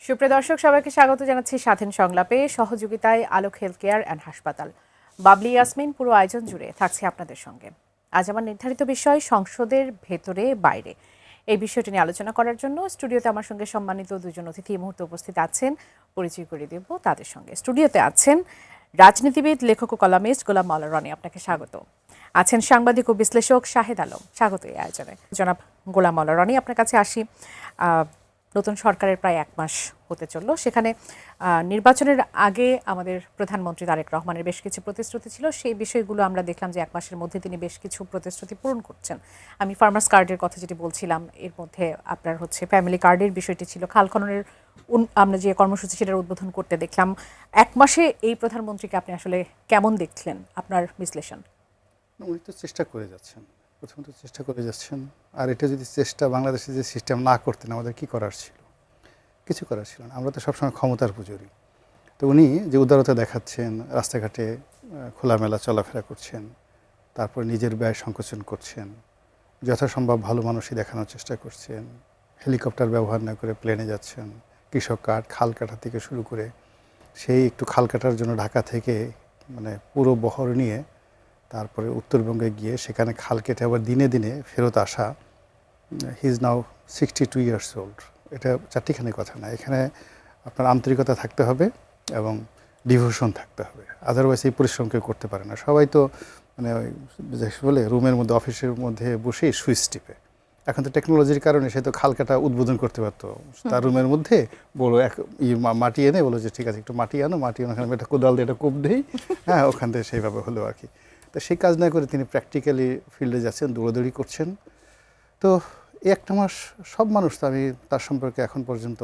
সুপ্রিয় দর্শক, সবাইকে স্বাগত জানাচ্ছি স্বাধীন সংলাপে। সহযোগিতায় আলোক হেলথ কেয়ার অ্যান্ড হাসপাতাল। বাবলি ইয়াসমিন পুরো আয়োজন জুড়ে থাকছে আপনাদের সঙ্গে। আজ আমার নির্ধারিত বিষয় সংসদের ভেতরে বাইরে। এই বিষয়টি নিয়ে আলোচনা করার জন্য স্টুডিওতে আমার সঙ্গে সম্মানিত দুজন অতিথি এই মুহূর্তে উপস্থিত আছেন। পরিচয় করে দেব তাদের সঙ্গে। স্টুডিওতে আছেন রাজনীতিবিদ, লেখক ও কলামিস্ট গোলাম মাওলা রনি, আপনাকে স্বাগত। আছেন সাংবাদিক ও বিশ্লেষক শাহেদ আলম, স্বাগত এই আয়োজনে। জনাব গোলাম মাওলা রনি, আপনার কাছে আসি। নতুন সরকারের প্রায় 1 মাস হতে চলল। সেখানে নির্বাচনের আগে আমাদের প্রধানমন্ত্রী তারেক রহমানের বেশ কিছু প্রতিশ্রুতি ছিল। সেই বিষয়গুলো আমরা দেখলাম যে 1 মাসের মধ্যে তিনি বেশ কিছু প্রতিশ্রুতি পূরণ করছেন। আমি ফার্মার্স কার্ডের কথা যেটি বলছিলাম, এর মধ্যে আপনার ফ্যামিলি কার্ডের বিষয়টি ছিল। খাল খননের আমরা যে কর্মসূচি সেটার উদ্বোধন করতে দেখলাম। 1 মাসে এই প্রধানমন্ত্রীকে আপনি আসলে কেমন দেখলেন? আপনার বিশ্লেষণ। উনি তো চেষ্টা করে যাচ্ছেন, প্রথমত চেষ্টা করে যাচ্ছেন। আর এটা যদি চেষ্টা বাংলাদেশে যে সিস্টেম না করতেন, আমাদের কি করার ছিল? কিছু করার ছিল না। আমরা তো সবসময় ক্ষমতার পুজোরি। তো উনি যে উদারতা দেখাচ্ছেন, রাস্তাঘাটে খোলামেলা চলাফেরা করছেন, তারপর নিজের ব্যয় সংকোচন করছেন, যথাসম্ভব ভালো মানুষই দেখানোর চেষ্টা করছেন, হেলিকপ্টার ব্যবহার না করে প্লেনে যাচ্ছেন, কৃষক কার্ড, খাল কাটা থেকে শুরু করে সেই একটু খাল কাটার জন্য ঢাকা থেকে পুরো বহর নিয়ে তারপরে উত্তরবঙ্গে গিয়ে সেখানে খাল কেটে আবার দিনে দিনে ফেরত আসা। He is now 62 years old. এটা চারটিখানি কথা না, এখানে আপনার আন্তরিকতা থাকতে হবে এবং ডিভোশন থাকতে হবে। আদারওয়াইজ এই পরিশ্রম কেউ করতে পারে না। সবাই তো ওই বলে রুমের মধ্যে, অফিসের মধ্যে বসেই সুইচ টিপে। এখন তো টেকনোলজির কারণে সে তো খাল কাটা উদ্বোধন করতে পারতো তার রুমের মধ্যে। বলো মাটি এনে বলো যে ঠিক আছে একটু মাটি আনো, মাটি আনো, ওখানে একটা কোদাল দিয়ে একটা কোপ দেই, হ্যাঁ ওখান থেকে সেইভাবে হলো আর কি। তো সেই কাজ না করে তিনি প্র্যাকটিক্যালি ফিল্ডে যাচ্ছেন, দৌড়াদৌড়ি করছেন। তো এই 1 মাস সব মানুষ তো, আমি তার সম্পর্কে এখন পর্যন্ত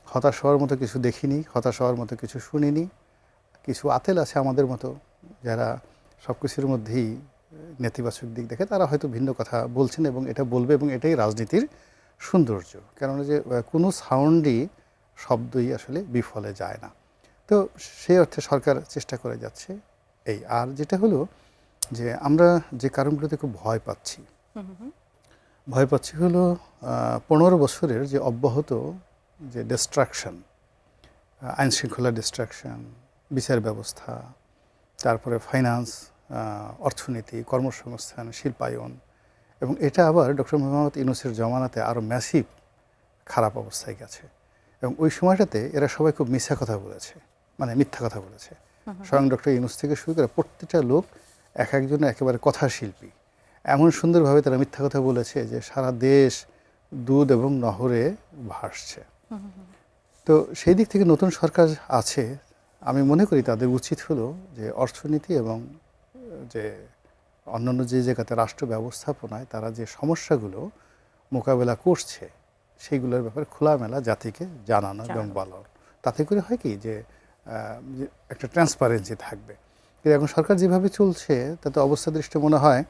হতাশ হওয়ার মতো কিছু দেখিনি, হতাশ হওয়ার মতো কিছু শুনিনি। কিছু আতেল আছে আমাদের মতো, যারা সব কিছুর মধ্যেই নেতিবাচক দিক দেখে, তারা হয়তো ভিন্ন কথা বলছেন এবং এটা বলবে, এবং এটাই রাজনীতির সৌন্দর্য। কেননা যে কোনো সাউন্ডই, শব্দই আসলে বিফলে যায় না। তো সেই অর্থে সরকার চেষ্টা করে যাচ্ছে। এই আর যেটা হলো যে আমরা যে কারণগুলোতে খুব ভয় পাচ্ছি হলো 15 বছরের যে অব্যাহত যে ডিস্ট্রাকশন, আইনশৃঙ্খলা ডিস্ট্রাকশন, বিচার ব্যবস্থা, তারপরে ফাইন্যান্স, অর্থনীতি, কর্মসংস্থান, শিল্পায়ন, এবং এটা আবার ডক্টর মোহাম্মদ ইউনূসের জমানাতে আরও ম্যাসিভ খারাপ অবস্থায় গেছে। এবং ওই সময়টাতে এরা সবাই খুব মিথ্যা কথা বলেছে, মিথ্যা কথা বলেছে। স্বয়ং ডক্টর ইউনূস থেকে শুরু করে প্রত্যেকটা লোক এক একজন একেবারে কথাশিল্পী। এমন সুন্দরভাবে তারা মিথ্যা কথা বলেছে যে সারা দেশ দুধ এবং নহরে ভাসছে। তো সেই দিক থেকে নতুন সরকার আছে, আমি মনে করি তাদের উচিত হলো যে অর্থনীতি এবং যে অন্যান্য যে জায়গাতে রাষ্ট্র ব্যবস্থাপনায় তারা যে সমস্যাগুলো মোকাবেলা করছে সেইগুলোর ব্যাপারে খোলামেলা জাতিকে জানানো এবং বলানো। তাতে করে হয় কি যে একটা ট্রান্সপারেন্সি থাকবে। কিন্তু এখন সরকার যেভাবে চলছে তাতে অবস্থা দৃষ্টি মনে হয়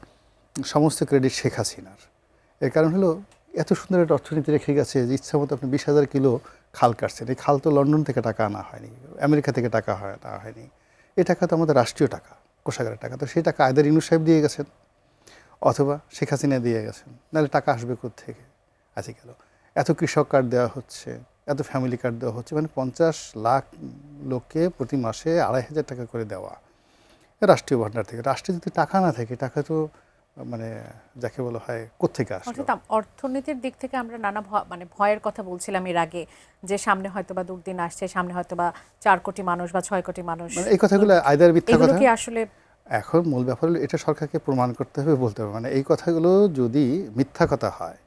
সমস্ত ক্রেডিট শেখ হাসিনার। এর কারণ হলো এত সুন্দর একটা অর্থনীতি রেখে গেছে যে ইচ্ছা মতো আপনি 20,000 কিলো খাল কাটছেন। এই খাল তো লন্ডন থেকে টাকা আনা হয়নি, আমেরিকা থেকে টাকা আনা হয়নি। এই টাকা তো আমাদের রাষ্ট্রীয় টাকা, কোষাগারের টাকা। তো সেই টাকা আয়দার ইউনূস সাহেব দিয়ে গেছেন অথবা শেখ হাসিনা দিয়ে গেছেন, নাহলে টাকা আসবে কোত্থেকে? আছে গেল এত কৃষক কার্ড দেওয়া হচ্ছে, এত ফ্যামিলি কার্ড দেওয়া হচ্ছে, 50 লাখ লোককে প্রতি মাসে 2,500 টাকা করে দেওয়া রাষ্ট্রীয় ভাণ্ডার থেকে। রাষ্ট্রে যদি টাকা না থাকে, টাকা তো যাকে বলা হয় কোত্থেকে আসবে? অর্থনীতির দিক থেকে আমরা নানা ভয়ের কথা বলছিলাম এর আগে, যে সামনে হয়তোবা দুর্দিন আসছে, সামনে হয়তোবা 4 কোটি মানুষ বা 6 কোটি মানুষ, এই কথাগুলো আয়দার মিথ্যা কথা। কি আসলে এখন মূল ব্যাপার হলো এটা সরকারকে প্রমাণ করতে হবে, বলতে হবে। এই কথাগুলো যদি মিথ্যা কথা হয়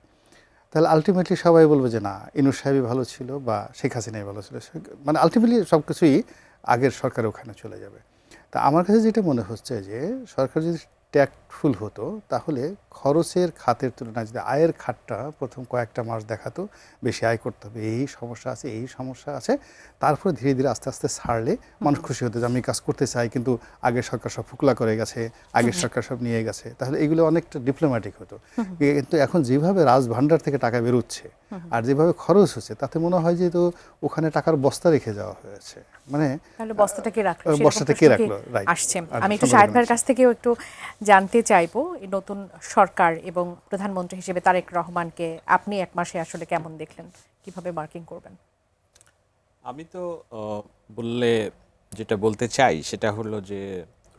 তাহলে আলটিমেটলি সবাই বলবে যে না, ইউনূস সাহেবই ভালো ছিল বা শেখ হাসিনাই ভালো ছিল। আলটিমেটলি সব কিছুই আগের সরকার ওখানে চলে যাবে। তা আমার কাছে যেটা মনে হচ্ছে যে সরকার যদি ট্যাক্টফুল হতো, তাহলে খরচের খাতের তুলনায় যদি আয়ের খাতটা প্রথম কয়েকটা মাস দেখাতো, বেশি আয় করতে হবে, এই সমস্যা আছে, এই সমস্যা আছে, তারপরে ধীরে ধীরে আস্তে আস্তে ছাড়লে মানুষ খুশি হতো যে আমি কাজ করতে চাই, কিন্তু আগের সরকার সব ফুকলা করে গেছে, আগের সরকার সব নিয়ে গেছে। তাহলে এগুলো অনেকটা ডিপ্লোম্যাটিক হতো। কিন্তু এখন যেভাবে রাজভাণ্ডার থেকে টাকা বেরোচ্ছে আর যেভাবে খরচ হচ্ছে, তাতে মনে হয় যে তো ওখানে টাকার বস্তা রেখে যাওয়া হয়েছে। বস্তাটা কে রাখলো, বস্তাটা কে রাখলো আসছে। আমি একটু শাহেদ ভাইয়ের কাছ থেকেও একটু জানতে চাইবো, এই নতুন সরকার এবং প্রধানমন্ত্রী হিসেবে তারেক রহমানকে আপনি 1 মাসে আসলে কেমন দেখলেন, কিভাবে মার্কিং করবেন? আমি তো বললে যেটা বলতে চাই সেটা হলো যে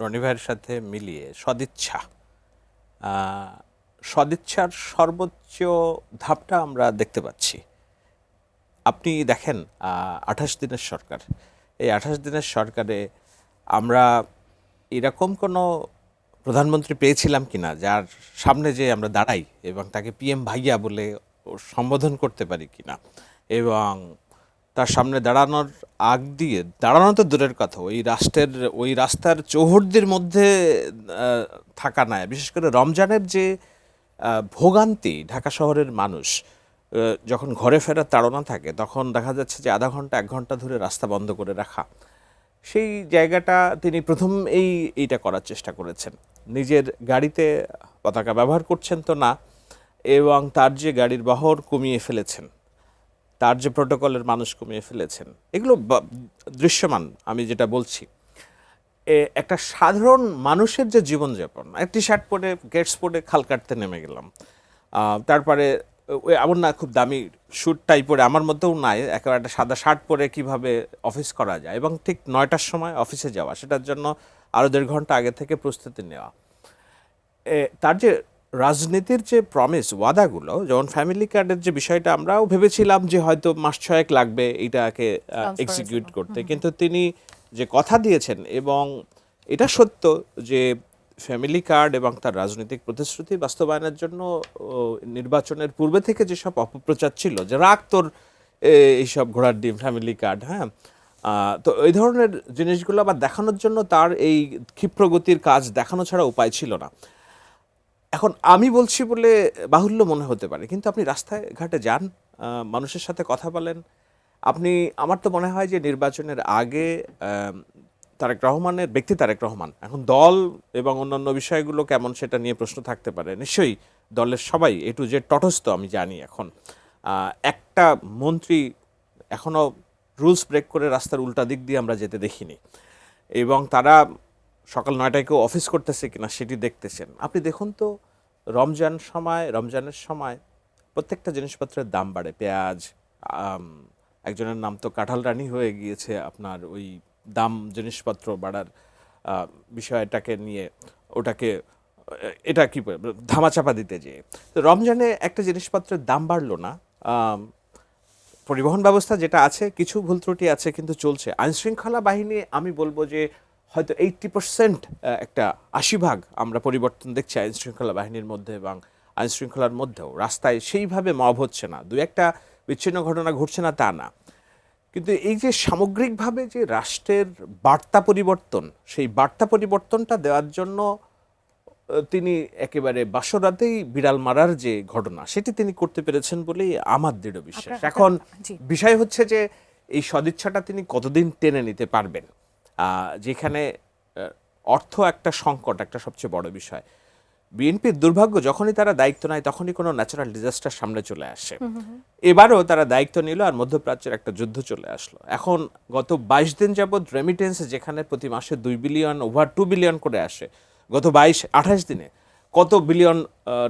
রনি ভাইয়ের সাথে মিলিয়ে সদিচ্ছা, আহ, সদিচ্ছার সর্বোচ্চ ধাপটা আমরা দেখতে পাচ্ছি। আপনি দেখেন 28 দিনের সরকার, এই 28 দিনের সরকারে আমরা এরকম কোনো প্রধানমন্ত্রী পেয়েছিলাম কিনা যার সামনে যে আমরা দাঁড়াই এবং তাকে পিএম ভাইয়া বলে সম্বোধন করতে পারি কিনা, এবং তার সামনে দাঁড়ানোর আগ দিয়ে দাঁড়ানো তো দূরের কথা, ওই রাস্তার চৌহদ্দির মধ্যে থাকা নাই। বিশেষ করে রমজানের যে ভোগান্তি ঢাকা শহরের মানুষ যখন ঘরে ফেরার তাড়না থাকে তখন দেখা যাচ্ছে যে আধা ঘন্টা 1 ঘন্টা ধরে রাস্তা বন্ধ করে রাখা, সেই জায়গাটা তিনি প্রথম এইটা করার চেষ্টা করেছেন। নিজের গাড়িতে পতাকা ব্যবহার করছেন তো না, এবং তার যে গাড়ির বহর কমিয়ে ফেলেছেন, তার যে প্রোটোকলের মানুষ কমিয়ে ফেলেছেন, এগুলো দৃশ্যমান। আমি যেটা বলছি, একটা সাধারণ মানুষের যে জীবনযাপন, এক টি শার্ট পরে গেটস পরে খাল কাটতে নেমে গেলাম, তারপরে ওই এমন না খুব দামি স্যুট টাই পরে, আমার মধ্যেও নাই, একেবারে একটা সাদা শার্ট পরে কিভাবে অফিস করা যায় এবং ঠিক 9টার সময় অফিসে যাওয়া, সেটার জন্য আরও 1.5 ঘন্টা আগে থেকে প্রস্তুতি নেওয়া। তার যে রাজনীতির যে প্রমিস, ওয়াদাগুলো, যেমন ফ্যামিলি কার্ডের যে বিষয়টা, আমরাও ভেবেছিলাম যে হয়তো মাস 6 লাগবে এইটাকে এক্সিকিউট করতে, কিন্তু তিনি যে কথা দিয়েছেন, এবং এটা সত্য যে ফ্যামিলি কার্ড এবং তার রাজনৈতিক প্রতিশ্রুতি বাস্তবায়নের জন্য নির্বাচনের পূর্বে থেকে যেসব অপপ্রচার ছিল, যে রাগ তোর এইসব ঘোড়ার ডিম ফ্যামিলি কার্ড, হ্যাঁ, তো এই ধরনের জিনিসগুলো আবার দেখানোর জন্য তার এই ক্ষিপ্রগতির কাজ দেখানো ছাড়া উপায় ছিল না। এখন আমি বলছি বলে বাহুল্য মনে হতে পারে, কিন্তু আপনি রাস্তায় ঘাটে যান, মানুষের সাথে কথা বলেন, আপনি, আমার তো মনে হয় যে নির্বাচনের আগে তারেক রহমানের ব্যক্তি, তারেক রহমান, এখন দল এবং অন্যান্য বিষয়গুলো কেমন সেটা নিয়ে প্রশ্ন থাকতে পারে, নিশ্চয়ই দলের সবাই এ টু জেড তটস্থ, আমি জানি। এখন একটা মন্ত্রী এখনও রুলস ব্রেক করে রাস্তার উল্টা দিক দিয়ে আমরা যেতে দেখিনি, এবং তারা সকাল 9টায় কেউ অফিস করতেছে কিনা সেটি দেখতেছেন। আপনি দেখুন তো, রমজানের সময় প্রত্যেকটা জিনিসপত্রের দাম বাড়ে, পেঁয়াজ, একজনের নাম তো কাঁঠাল রানী হয়ে গিয়েছে আপনার ওই দাম, জিনিসপত্র বাড়ার বিষয়টাকে নিয়ে, ওটাকে এটা কি ধামাচাপা দিতে যেয়ে, তো রমজানে একটা জিনিসপত্রের দাম বাড়লো না। পরিবহন ব্যবস্থা যেটা আছে কিছু ভুল ত্রুটি আছে, কিন্তু চলছে। আইনশৃঙ্খলা বাহিনী, আমি বলবো যে হয়তো 80% একটা 80 ভাগ আমরা পরিবর্তন দেখছি আইনশৃঙ্খলা বাহিনীর মধ্যে, এবং আইনশৃঙ্খলার মধ্যেও রাস্তায় সেইভাবে মব হচ্ছে না, দু একটা বিচ্ছিন্ন ঘটনা ঘটছে না তা না, কিন্তু এই যে সামগ্রিকভাবে যে রাষ্ট্রের বার্তা পরিবর্তন, সেই বার্তা পরিবর্তনটা দেওয়ার জন্য তিনি একেবারে বাসরাতেই বিড়াল মারার যে ঘটনা, সেটি তিনি করতে পেরেছেন বলেই আমার দৃঢ় বিশ্বাস। এখন বিষয় হচ্ছে যে এই সদিচ্ছাটা তিনি কতদিন টেনে নিতে পারবেন, যেখানে অর্থ একটা সংকট, একটা সবচেয়ে বড় বিষয়। বিএনপির দুর্ভাগ্য, যখনই তারা দায়িত্ব নেয় তখনই কোনো ন্যাচারাল ডিজাস্টার সামনে চলে আসে। এবারও তারা দায়িত্ব নিল আর মধ্যপ্রাচ্যের একটা যুদ্ধ চলে আসলো। এখন গত 22 দিন যাবৎ রেমিটেন্স যেখানে প্রতি মাসে 2 বিলিয়ন, ওভার 2 বিলিয়ন করে আসে, গত 28 দিনে কত বিলিয়ন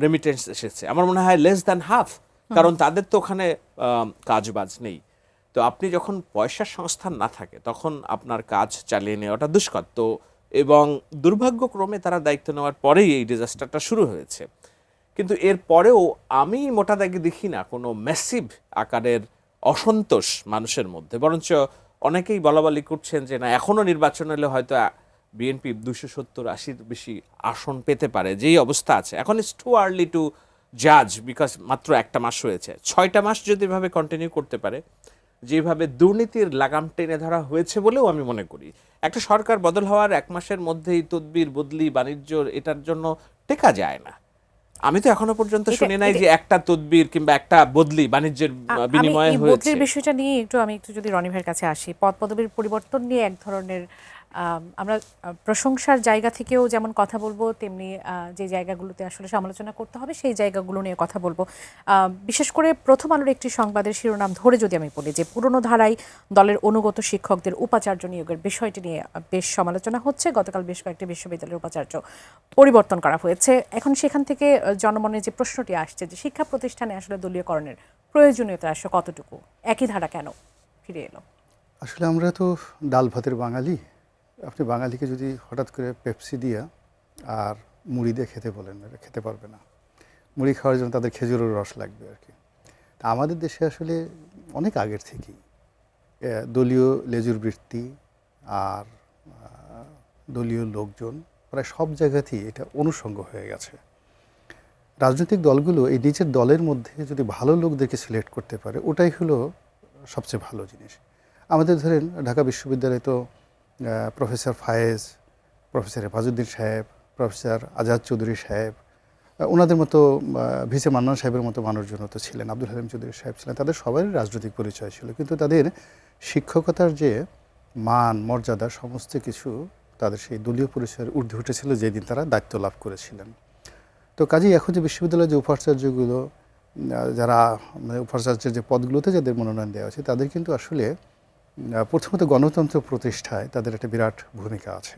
রেমিটেন্স এসেছে? আমার মনে হয় লেস দ্যান হাফ, কারণ তাদের তো ওখানে কাজবাজ নেই। তো আপনি যখন পয়সার সংস্থান না থাকে তখন আপনার কাজ চালিয়ে নেওয়াটা দুষ্কর। তো এবং দুর্ভাগ্যক্রমে তারা দায়িত্ব নেওয়ার পরেই এই ডিজাস্টারটা শুরু হয়েছে, কিন্তু এর পরেও আমি মোটা দাগে দেখি না কোনো ম্যাসিভ আকারের অসন্তোষ মানুষের মধ্যে, বরঞ্চ অনেকেই বলাবলি করছেন যে না, এখনও নির্বাচন হলে হয়তো বিএনপি 270-80 বেশি আসন পেতে পারে, যেই অবস্থা আছে এখন। ইটস টু আর্লি টু জাজ, বিকজ মাত্র একটা মাস হয়েছে। 6টা মাস যদি এভাবে কন্টিনিউ করতে পারে, যেভাবে দুর্নীতির লাগাম টেনে ধরা হয়েছে বলেও আমি মনে করি, একটা সরকার বদল হওয়ার 1 মাসের মধ্যেই তদবির, বদলি, বাণিজ্য, এটার জন্য টেকা যায় না। আমি তো এখনো পর্যন্ত শুনি নাই যে একটা তদবির কিংবা একটা বদলি বাণিজ্যের বিনিময়ে হয়েছে। বদলির বিষয়টা নিয়ে আমি একটু যদি রনি ভাইয়ের কাছে আসি, পদ পদবীর পরিবর্তন নিয়ে এক ধরনের আমরা প্রশংসার জায়গা থেকেও যেমন কথা বলবো, তেমনি যে জায়গাগুলোতে আসলে সমালোচনা করতে হবে সেই জায়গাগুলো নিয়ে কথা বলবো। বিশেষ করে প্রথম আলোর একটি সংবাদের শিরোনাম ধরে যদি আমি বলি যে পুরনো ধারায় দলের অনুগত শিক্ষকদের উপাচার্য নিয়োগের বিষয়টি নিয়ে বেশ সমালোচনা হচ্ছে। গতকাল বেশ কয়েকটি বিশ্ববিদ্যালয়ের উপাচার্য পরিবর্তন করা হয়েছে। এখন সেখান থেকে জনমনে যে প্রশ্নটি আসছে যে শিক্ষা প্রতিষ্ঠানে আসলে দলীয়করণের প্রয়োজনীয়তা আসলে কতটুকু, একই ধারা কেন ফিরে এলো? আসলে আমরা তো ডাল ভাতের বাঙালি। আপনি বাঙালিকে যদি হঠাৎ করে পেপসি দিয়া আর মুড়ি দিয়ে খেতে বলেন, এটা খেতে পারবে না। মুড়ি খাওয়ার জন্য তাদের খেজুরের রস লাগবে আর কি। তা আমাদের দেশে আসলে অনেক আগের থেকেই দলীয় লেজুর বৃত্তি আর দলীয় লোকজন প্রায় সব জায়গাতেই এটা অনুষঙ্গ হয়ে গেছে। রাজনৈতিক দলগুলো এই নিজের দলের মধ্যে যদি ভালো লোকদেরকে সিলেক্ট করতে পারে, ওটাই হলো সবচেয়ে ভালো জিনিস। আমাদের ধরেন ঢাকা বিশ্ববিদ্যালয়ে তো প্রফেসর ফায়েজ, প্রফেসর হেফাজউদ্দিন সাহেব, প্রফেসর আজাদ চৌধুরী সাহেব, ওনাদের মতো ভিসে মান্নান সাহেবের মতো মানুষজন তো ছিলেন, আব্দুল হালিম চৌধুরী সাহেব ছিলেন, তাদের সবারই রাজনৈতিক পরিচয় ছিল, কিন্তু তাদের শিক্ষকতার যে মান মর্যাদা সমস্ত কিছু তাদের সেই দলীয় পরিচয়ের ঊর্ধ্বে উঠেছিল যেদিন তারা দায়িত্ব লাভ করেছিলেন। তো কাজেই এখন যে বিশ্ববিদ্যালয়ের যে উপাচার্যগুলো, যারা মানে উপাচার্যের যে পদগুলোতে যাদের মনোনয়ন দেওয়া আছে, তাদের কিন্তু আসলে প্রথমত গণতন্ত্র প্রতিষ্ঠায় তাদের একটা বিরাট ভূমিকা আছে।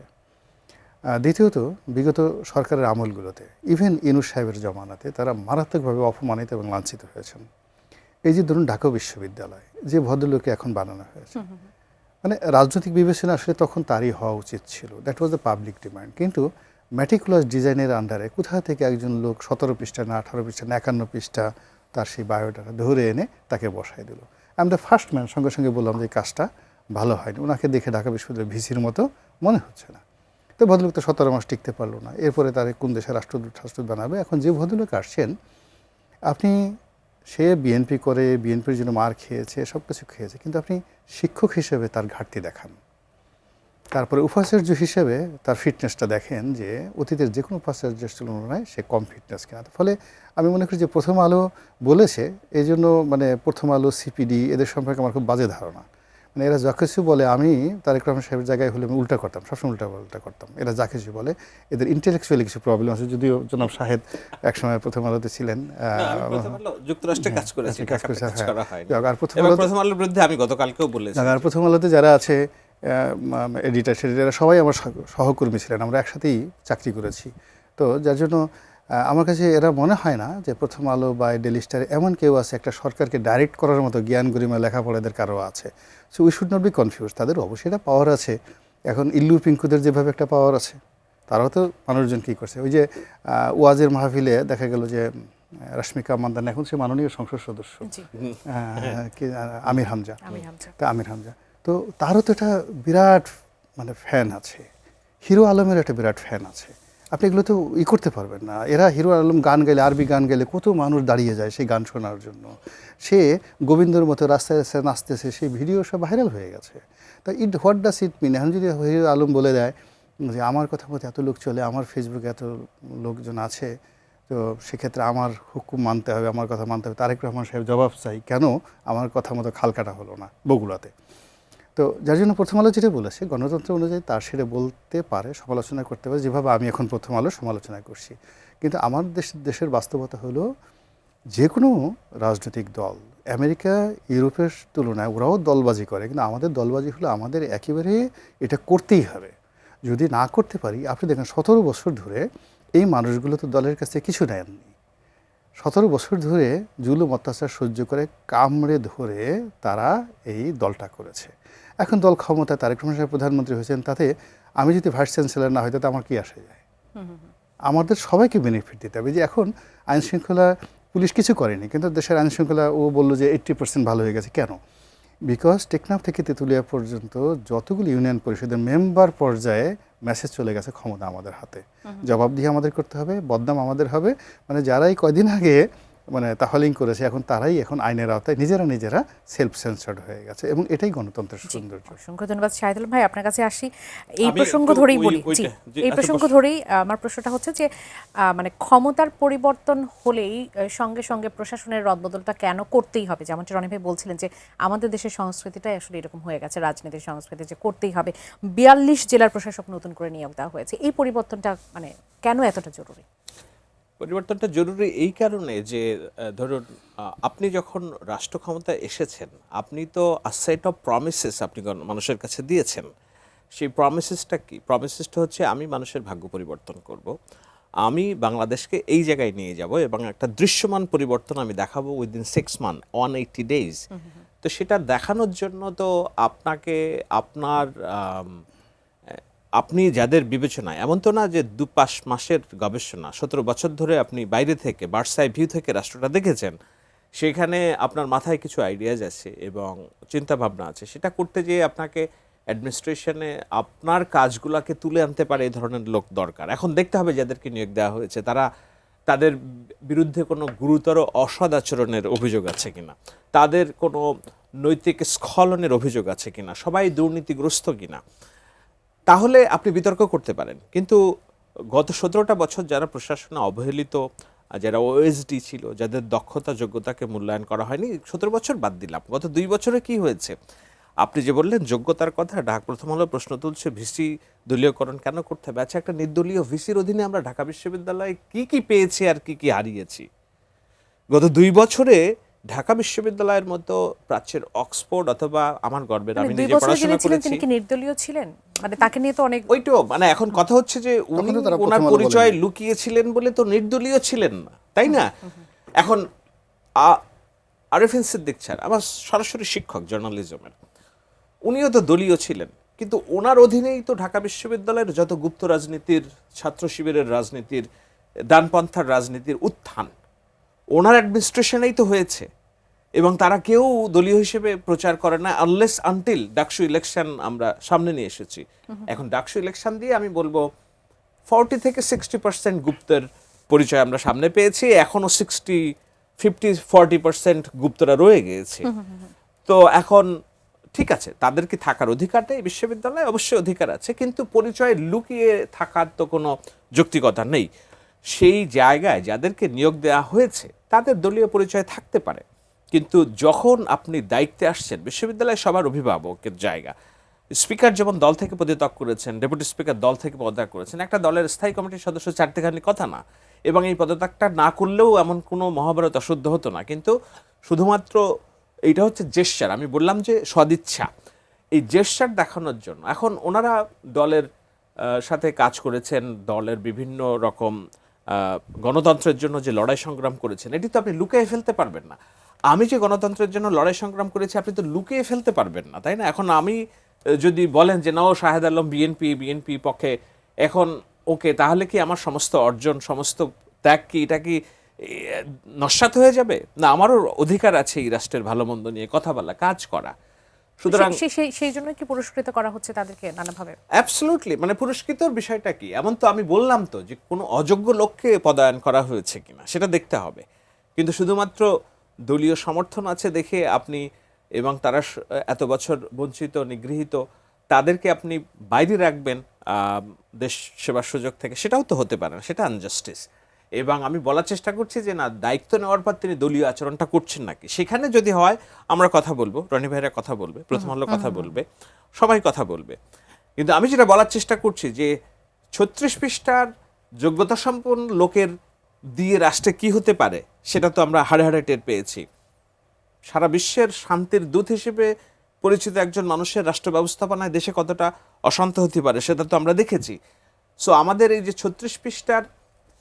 দ্বিতীয়ত বিগত সরকারের আমলগুলোতে ইভেন ইউনূস সাহেবের জমানাতে তারা মারাত্মকভাবে অপমানিত এবং লাঞ্ছিত হয়েছেন। এই যে ধরুন ঢাকা বিশ্ববিদ্যালয় যে ভদ্রলোককে এখন বানানো হয়েছে, মানে রাজনৈতিক বিবেচনা আসলে তখন তারই হওয়া উচিত ছিল, that was the public demand. কিন্তু ম্যাটিকুলাস ডিজাইনের আন্ডারে কোথা থেকে একজন লোক 17 পৃষ্ঠা না 18 পৃষ্ঠা না 51 পৃষ্ঠা তার সেই বায়োডাটা ধরে এনে তাকে বসাই দিল। আমি দ্য ফার্স্ট ম্যান সঙ্গে সঙ্গে বললাম যে কাজটা ভালো হয়নি, ওনাকে দেখে ঢাকা বিশ্ববিদ্যালয়ের ভিসির মতো মনে হচ্ছে না। তো ভদ্রলোক তো 17 মাস টিকতে পারলো না, এরপরে তার কোন দেশের রাষ্ট্রদূত বানাবে। এখন যে ভদ্রলোক আসছেন, আপনি সে বিএনপি করে, বিএনপির জন্য মার খেয়েছে, সব কিছু খেয়েছে, কিন্তু আপনি শিক্ষক হিসেবে তার ঘাটতি দেখান। তারপরে উপাচার্য হিসেবে তার ফিটনেসটা দেখেন যে অতীতের যে কোনো উপাচার্যের তুলনায় সে কম ফিটনেস কিনা। ফলে আমি মনে করি যে প্রথম আলো বলেছে, এই জন্য মানে প্রথম আলো, সিপিডি এদের সম্পর্কে আমার খুব বাজে ধারণা। মানে এরা যা কিছু বলে, আমি তারেক রহমান সাহেবের জায়গায় হলে আমি উল্টা করতাম, সবসময় উল্টা করতাম। এরা যা কিছু বলে, এদের ইন্টেলেকচুয়ালি কিছু প্রবলেম আছে। যদিও জনাব শাহেদ একসময় প্রথম আলোতে ছিলেন, যুক্তরাষ্ট্রে কাজ করেছি, কাজ করেছে, কাজ করা হয়নি। আর প্রথম এবং আলোতে প্রথম আলোর বিরুদ্ধে আমি গতকালকেও বলেছি। আর প্রথম আলোতে যারা আছে এডিটার সেডিটাররা সবাই আমার সহকর্মী ছিলেন, আমরা একসাথেই চাকরি করেছি। তো যার জন্য আমার কাছে এরা মনে হয় না যে প্রথম আলো বা ডেইলি স্টারে এমন কেউ আছে একটা সরকারকে ডাইরেক্ট করার মতো জ্ঞান গরিমা লেখাপড়া এদের কারো আছে। So we should not be confuse, তাদের অবশ্যই এটা পাওয়ার আছে। এখন ইল্লু পিঙ্কুদের যেভাবে একটা পাওয়ার আছে, তারাও তো মানুষজন কী করছে। ওই যে ওয়াজের মাহফিলে দেখা গেল যে রশ্মিকা মান্দানা এখন সে মাননীয় সংসদ সদস্য, আমির হামজা, আমির হামজা, তো তারও তো একটা বিরাট মানে ফ্যান আছে, হিরো আলমের একটা বিরাট ফ্যান আছে। আপনি এগুলো তো করতে পারবেন না। এরা হিরো আলম গান গেলে, আরবি গান গেলে কত মানুষ দাঁড়িয়ে যায় সেই গান শোনার জন্য। সে গোবিন্দর মতো রাস্তায় রাস্তায় নাচতেছে, সেই ভিডিও সব ভাইরাল হয়ে গেছে। তা হোয়াট ডাস ইট মিন? এখন যদি হিরো আলম বলে দেয় যে আমার কথা মতো এত লোক চলে, আমার ফেসবুকে এত লোকজন আছে, তো সেক্ষেত্রে আমার হুকুম মানতে হবে, আমার কথা মানতে হবে। তারেক রহমান সাহেব জবাব চাই, কেন আমার কথা মতো খাল কাটা হলো না বগুড়াতে? তো যার জন্য প্রথম আলো যেটা বলেছে, গণতন্ত্র অনুযায়ী তার সেটা বলতে পারে, সমালোচনা করতে পারে, যেভাবে আমি এখন প্রথম আলো সমালোচনা করছি। কিন্তু আমার দেশের বাস্তবতা হলো, যে কোনো রাজনৈতিক দল, আমেরিকা ইউরোপের তুলনায় ওরাও দলবাজি করে, কিন্তু আমাদের দলবাজি হলো আমাদের একেবারে এটা করতেই হবে। যদি না করতে পারি, আপনি দেখেন 17 বছর ধরে এই মানুষগুলো তো দলের কাছে কিছু নেননি। 17 বছর ধরে জুলুম অত্যাচার সহ্য করে কামড়ে ধরে তারা এই দলটা করেছে। এখন দল ক্ষমতায়, তারেক রহমান সাহেব প্রধানমন্ত্রী হয়েছেন, তাতে আমি যদি ভাইস চ্যান্সেলর না হই, তাতে আমার কি আসে যায়? আমাদের সবাইকে বেনিফিট দিতে হবে। যে এখন আইনশৃঙ্খলা পুলিশ কিছু করেনি, কিন্তু দেশের আইনশৃঙ্খলা ও বললো যে 80% ভালো হয়ে গেছে। কেন? বিকজ টেকনাফ থেকে তেঁতুলিয়া পর্যন্ত যতগুলো ইউনিয়ন পরিষদের মেম্বার পর্যায়ে মেসেজ চলে গেছে, ক্ষমতা আমাদের হাতে, জবাবদিহি আমাদের করতে হবে, বদনাম আমাদের হবে। মানে যারাই কয়দিন আগে মানে তাহলিং করেছে, এখন তারাই এখন আইনের আওতায় নিজেরা সেলফ সেন্সার্ড হয়ে গেছে, এবং এটাই গণতন্ত্রের সৌন্দর্য। অসংখ্য ধন্যবাদ শাহিদুল ভাই, আপনার কাছে আসি। এই প্রসঙ্গ ধরেই বলি, এই প্রসঙ্গ ধরেই আমার প্রশ্নটা হচ্ছে যে মানে ক্ষমতার পরিবর্তন হলেই সঙ্গে সঙ্গে প্রশাসনের রদবদলটা কেন করতেই হবে? যেমনটি রনি ভাই বলছিলেন যে আমাদের দেশের সংস্কৃতিটাই আসলে এরকম হয়ে গেছে, রাজনীতির সংস্কৃতি, যে করতেই হবে। 42 জেলার প্রশাসক নতুন করে নিয়োগ দেওয়া হয়েছে। এই পরিবর্তনটা মানে কেন এতটা জরুরি? পরিবর্তনটা জরুরি এই কারণে যে ধরুন আপনি যখন রাষ্ট্র ক্ষমতায় এসেছেন, আপনি তো সেট অফ প্রমিসেস আপনি মানুষের কাছে দিয়েছেন। সেই প্রমিসেসটা কি? প্রমিসেসটা হচ্ছে আমি মানুষের ভাগ্য পরিবর্তন করব, আমি বাংলাদেশকে এই জায়গায় নিয়ে যাব, এবং একটা দৃশ্যমান পরিবর্তন আমি দেখাবো উইদিন 6 মান্থ, 180 days। তো সেটা দেখানোর জন্য তো আপনাকে আপনার আপনি যাদের বিবেচনায়, এমন তো না যে ২-৫ মাসের গবেষণা, ১৭ বছর ধরে আপনি বাইরে থেকে বার্ডস আই ভিউ থেকে রাষ্ট্রটা দেখেছেন, সেখানে আপনার মাথায় কিছু আইডিয়াজ আছে এবং চিন্তা ভাবনা আছে। সেটা করতে যেয়ে আপনাকে অ্যাডমিনিস্ট্রেশনে আপনার কাজগুলোকে তুলে আনতে পারে এই ধরনের লোক দরকার। এখন দেখতে হবে যাদেরকে নিয়োগ দেওয়া হয়েছে তারা, তাদের বিরুদ্ধে কোনো গুরুতর অসৎ আচরণের অভিযোগ আছে কিনা, তাদের কোনো নৈতিক স্খলনের অভিযোগ আছে কিনা, সবাই দুর্নীতিগ্রস্ত কিনা, তাহলে আপনি বিতর্ক করতে পারেন। কিন্তু গত ১৭টা বছর যারা প্রশাসনে অবহেলিত, যারা ওএসডি ছিল, যাদের দক্ষতা যোগ্যতাকে মূল্যায়ন করা হয়নি, ১৭ বছর বাদ দিলাম, গত ২ বছরে কি হয়েছে? আপনি যে বললেন যোগ্যতার কথা, ঢাকা প্রথম আলো প্রশ্ন তুলছে ভিসি দলীয়করণ কেন করতে হবে। আচ্ছা, একটা নির্দলীয় ভিসির অধীনে আমরা ঢাকা বিশ্ববিদ্যালয়ে কি কি পেয়েছি আর কি কি হারিয়েছি? গত ২ বছরে ঢাকা বিশ্ববিদ্যালয়ের মতো প্রাচ্যের অক্সফোর্ড অথবা আমার গর্বের, আমি ২ নিজে বছরে পড়াশোনা যিনি ছিলেন করেছি, তিনি কি নির্দলীয় ছিলেন? মানে তাকে নিয়ে তো অনেক ওইটাও মানে এখন কথা হচ্ছে যে উনি তখন তো তারা ওনার প্রথম আলো পরিচয় বলেনি। লুকিয়েছিলেন বলে তো নির্দলীয় ছিলেন না, তাই না? এখন আরেফিন সিদ্দিক স্যার আমার সরাসরি শিক্ষক জার্নালিজমের, উনিও তো দলীয় ছিলেন, কিন্তু ওনার অধীনেই তো ঢাকা বিশ্ববিদ্যালয়ের যত গুপ্ত রাজনীতির, ছাত্র শিবিরের রাজনীতির, ডানপন্থার রাজনীতির উত্থান ওনার অ্যাডমিনিস্ট্রেশনেই তো হয়েছে। এবং তারা কেউ দলীয় হিসেবে প্রচার করে না আনলেস আনটিল ডাকসু ইলেকশন আমরা সামনে নিয়ে এসেছি। এখন ডাকসু ইলেকশন দিয়ে আমি বলবো 40 থেকে 60% গুপ্তের পরিচয় আমরা সামনে পেয়েছি, এখনো 50-40% গুপ্তরা রয়ে গিয়েছে। তো এখন ঠিক আছে, তাদের কি থাকার অধিকার নেই বিশ্ববিদ্যালয়ে? অবশ্যই অধিকার আছে, কিন্তু পরিচয় লুকিয়ে থাকার তো কোনো যৌক্তিকতা নেই। সেই জায়গায় যাদেরকে নিয়োগ দেওয়া হয়েছে তাদের দলীয় পরিচয় থাকতে পারে, কিন্তু যখন আপনি দায়িত্বে আসছেন, বিশ্ববিদ্যালয়ে সবার অভিভাবকের জায়গা, স্পিকার যেমন দল থেকে পদত্যাগ করেছেন, ডেপুটি স্পিকার দল থেকে পদত্যাগ করেছেন, একটা দলের স্থায়ী কমিটির সদস্য চারটেখানি কথা না। এবং এই পদত্যাগটা না করলেও এমন কোনো মহাভারত অশুদ্ধ হতো না, কিন্তু শুধুমাত্র এইটা হচ্ছে জেস্চার, আমি বললাম যে সদিচ্ছা, এই জেস্চার দেখানোর জন্য এখন ওনারা দলের সাথে কাজ করেছেন, দলের বিভিন্ন রকম গণতন্ত্রের জন্য যে লড়াই সংগ্রাম করেছেন, এটি তো আপনি লুকিয়ে ফেলতে পারবেন না। আমি যে গণতন্ত্রের জন্য লড়াই সংগ্রাম করেছি আপনি তো লুকিয়ে ফেলতে পারবেন না, তাই না? এখন আমি যদি বলেন যে নাও শাহেদ আলম বিএনপি পক্ষে, এখন ওকে, তাহলে কি আমার সমস্ত অর্জন, সমস্ত ত্যাগ কি, এটা কি নস্যাৎ হয়ে যাবে? না, আমারও অধিকার আছে এই রাষ্ট্রের ভালো মন্দ নিয়ে কথা বলা, কাজ করা। সুতরাং সেই জন্য কি পুরস্কৃত করা হচ্ছে তাদেরকে নানাভাবে? অ্যাবসলিউটলি, মানে পুরস্কৃতর বিষয়টা কি, এমন তো আমি বললাম তো যে কোনো অযোগ্য লোককে পদায়ন করা হয়েছে কিনা সেটা দেখতে হবে, কিন্তু শুধুমাত্র দলীয় সমর্থন আছে দেখে আপনি, এবং তারা এত বছর বঞ্চিত নিগৃহীত, তাদেরকে আপনি বাইরে রাখবেন দেশ সেবার সুযোগ থেকে, সেটাও তো হতে পারে না, সেটা আনজাস্টিস। এবং আমি বলার চেষ্টা করছি যে না, দায়িত্ব নেওয়ার পর তিনি দলীয় আচরণটা করছেন নাকি, সেখানে যদি হয় আমরা কথা বলবো, রনি ভাইরা কথা বলবে, প্রথম আলো কথা বলবে, সবাই কথা বলবে। কিন্তু আমি যেটা বলার চেষ্টা করছি যে 36 পৃষ্ঠার যোগ্যতা সম্পন্ন লোকের দিয়ে রাষ্ট্রে কি হতে পারে সেটা তো আমরা হাড়ে হাড়ে টের পেয়েছি। সারা বিশ্বের শান্তির দূত হিসেবে পরিচিত একজন মানুষের রাষ্ট্র ব্যবস্থাপনায় দেশে কতটা অশান্ত হতে পারে সেটা তো আমরা দেখেছি। সো আমাদের এই যে 36 পৃষ্ঠার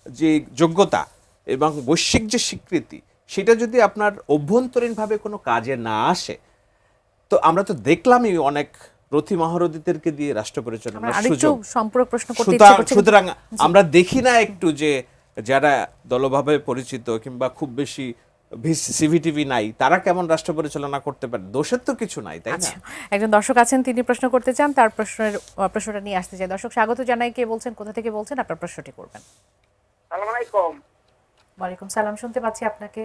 যে যোগ্যতা এবং বৈশ্বিক যে স্বীকৃতি, সেটা যদি আপনার অভ্যন্তরীণভাবে কোনো কাজে না আসে, তো আমরা তো দেখলামই অনেক রথী মহারথীদেরকে দিয়ে রাষ্ট্র পরিচালনার আরেকটু সুযোগ। সম্পূরক প্রশ্ন করতে ইচ্ছে করছে। সুতরাং আমরা দেখি না একটু যে যারা দলভাবে পরিচিত কিংবা খুব বেশি সিভিটিভি নাই, তারা কেমন রাষ্ট্র পরিচালনা করতে পারে? দোষের তো কিছু নাই, তাই না? আচ্ছা, একজন দর্শক আছেন, তিনি প্রশ্ন করতে চান, তার প্রশ্নটা নিয়ে আসতে চাই। দর্শক স্বাগত জানাই, কে বলছেন, কোথা থেকে বলছেন, আপনার প্রশ্নটি করবেন। আসসালামু আলাইকুম। ওয়ালাইকুম সালাম, শুনতে পাচ্ছি আপনাকে।